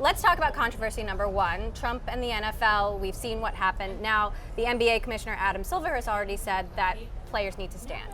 Let's talk about controversy number one, Trump and the NFL. We've seen what happened. Now, the NBA Commissioner Adam Silver has already said that players need to stand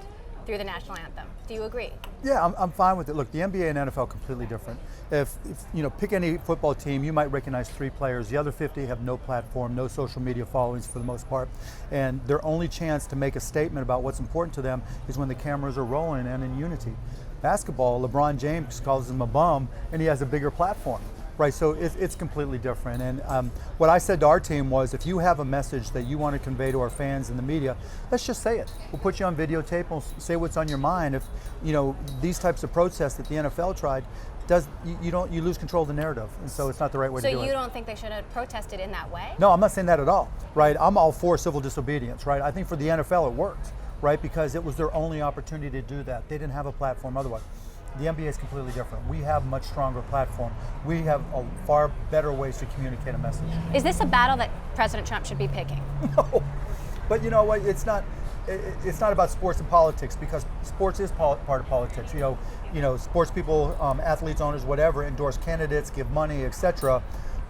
through the national anthem. Do you agree? Yeah, I'm fine with it. Look, the NBA and NFL are completely different. If you know, pick any football team, you might recognize 3 players. The other 50 have no platform, no social media followings for the most part. And their only chance to make a statement about what's important to them is when the cameras are rolling and in unity. Basketball, LeBron James calls him a bum, and he has a bigger platform. Right, so it's completely different. And what I said to our team was, if you have a message that you want to convey to our fans and the media, let's just say it. We'll put you on videotape and we'll say what's on your mind. If you know these types of protests that the NFL tried, you lose control of the narrative, and so it's not the right way to do it. So you don't think they should have protested in that way? No, I'm not saying that at all. Right, I'm all for civil disobedience. Right, I think for the NFL it worked. Right, because it was their only opportunity to do that. They didn't have a platform otherwise. The NBA is completely different. We have a much stronger platform. We have far better ways to communicate a message. Is this a battle that President Trump should be picking? No, but you know what? It's not about sports and politics, because sports is part of politics. You know, sports people, athletes, owners, whatever, endorse candidates, give money, etc.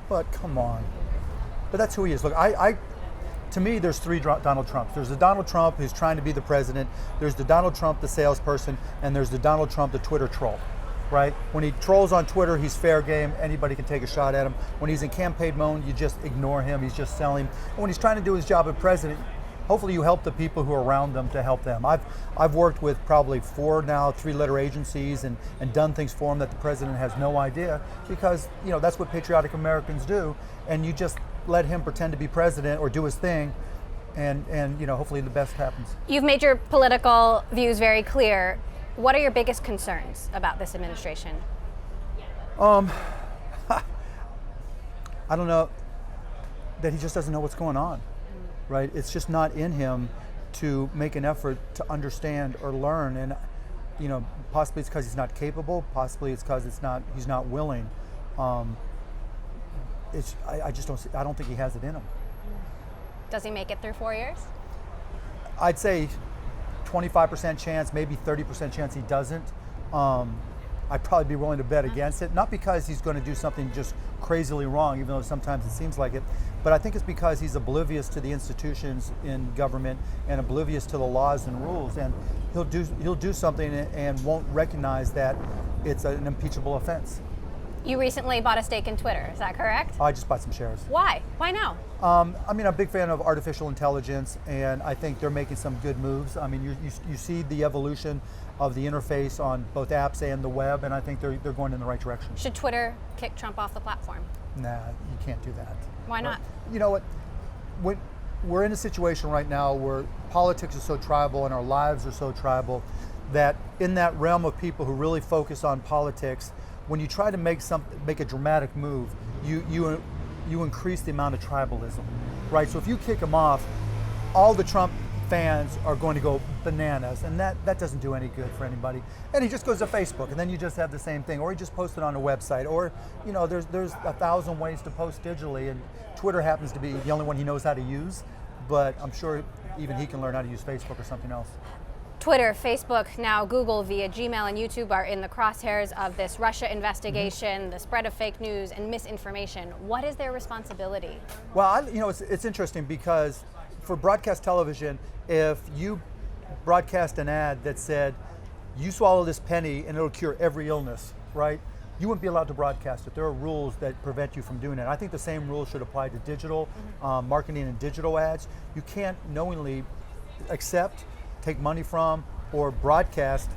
But come on. But that's who he is. Look, to me, there's 3 Donald Trumps. There's the Donald Trump who's trying to be the president. There's the Donald Trump, the salesperson, and there's the Donald Trump, the Twitter troll, right? When he trolls on Twitter, he's fair game. Anybody can take a shot at him. When he's in campaign mode, you just ignore him. He's just selling. And when he's trying to do his job as president, hopefully you help the people who are around them to help them. I've worked with probably 4 now 3-letter agencies and done things for him that the president has no idea, because you know that's what patriotic Americans do. And you just let him pretend to be president or do his thing, and you know, hopefully the best happens. You've made your political views very clear. What are your biggest concerns about this administration? I don't know, that he just doesn't know what's going on, right? It's just not in him to make an effort to understand or learn, and you know, possibly it's because he's not capable, possibly it's because he's not willing. I just don't see, I don't think he has it in him. Does he make it through 4 years? I'd say 25% chance, maybe 30% chance he doesn't. I'd probably be willing to bet against it, not because he's going to do something just crazily wrong, even though sometimes it seems like it, but I think it's because he's oblivious to the institutions in government and oblivious to the laws and rules, and he'll do something and won't recognize that it's an impeachable offense. You recently bought a stake in Twitter, is that correct? I just bought some shares. Why? Why now? I mean, I'm a big fan of artificial intelligence, and I think they're making some good moves. I mean, you see the evolution of the interface on both apps and the web, and I think they're going in the right direction. Should Twitter kick Trump off the platform? Nah, you can't do that. Why not? You know what? We're in a situation right now where politics is so tribal and our lives are so tribal that in that realm of people who really focus on politics, when you try to make a dramatic move, you increase the amount of tribalism, right? So if you kick him off, all the Trump fans are going to go bananas, and that doesn't do any good for anybody. And he just goes to Facebook, and then you just have the same thing, or he just posted on a website, or you know, there's 1,000 ways to post digitally, and Twitter happens to be the only one he knows how to use. But I'm sure even he can learn how to use Facebook or something else. Twitter, Facebook, now Google via Gmail and YouTube are in the crosshairs of this Russia investigation, the spread of fake news and misinformation. What is their responsibility? Well, you know, it's interesting because for broadcast television, if you broadcast an ad that said, you swallow this penny and it'll cure every illness, right? You wouldn't be allowed to broadcast it. There are rules that prevent you from doing it. I think the same rules should apply to digital marketing and digital ads. You can't knowingly accept, take money from, or broadcast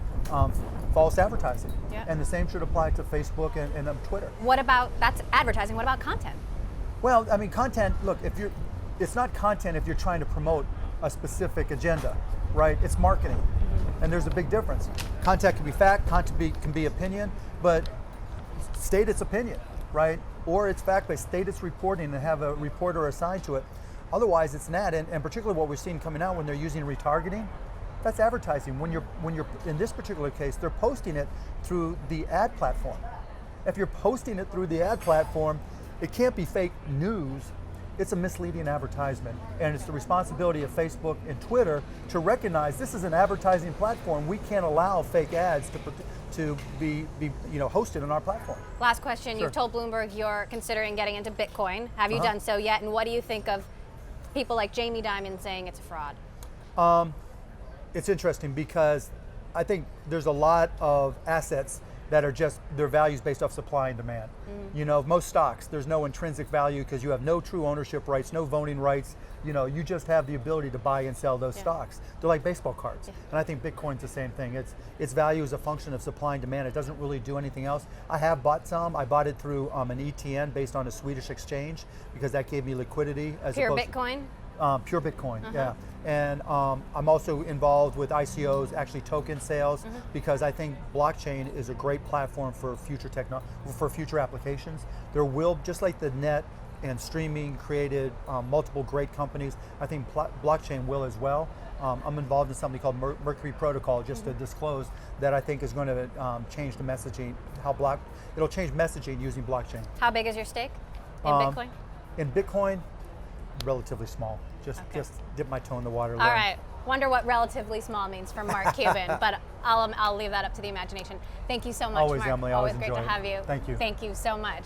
false advertising. Yeah. And the same should apply to Facebook and Twitter. What about, that's advertising, what about content? Well, I mean, content, look, it's not content if you're trying to promote a specific agenda, right? It's marketing, and there's a big difference. Content can be fact, content can be opinion, but state its opinion, right? Or it's fact-based, state its reporting and have a reporter assigned to it. Otherwise, it's an ad, and particularly what we're seeing coming out when they're using retargeting, that's advertising. When you're in this particular case, they're posting it through the ad platform. If you're posting it through the ad platform, it can't be fake news. It's a misleading advertisement, and it's the responsibility of Facebook and Twitter to recognize this is an advertising platform. We can't allow fake ads to be hosted on our platform. Last question. Sure. You've told Bloomberg you're considering getting into Bitcoin. Have you done so yet? And what do you think of people like Jamie Dimon saying it's a fraud? It's interesting because I think there's a lot of assets that are just their values based off supply and demand. Most stocks, there's no intrinsic value because you have no true ownership rights, no voting rights. You just have the ability to buy and sell those stocks. They're like baseball cards. And I think Bitcoin's the same thing. Its value is a function of supply and demand. It doesn't really do anything else. I have bought some. I bought it through an ETN based on a Swedish exchange because that gave me liquidity. Pure Bitcoin? Pure Bitcoin, yeah. And I'm also involved with ICOs, actually token sales, because I think blockchain is a great platform for future applications. There will, just like the net and streaming created multiple great companies, I think blockchain will as well. I'm involved in something called Mercury Protocol, just to disclose, that I think is going to change the messaging, it'll change messaging using blockchain. How big is your stake in Bitcoin? In Bitcoin, relatively small. Just dip my toe in the water. All right. Wonder what relatively small means for Mark Cuban, but I'll leave that up to the imagination. Thank you so much, Always, Mark. Emily. Always Always great to enjoy it. have you. Thank you. Thank you so much.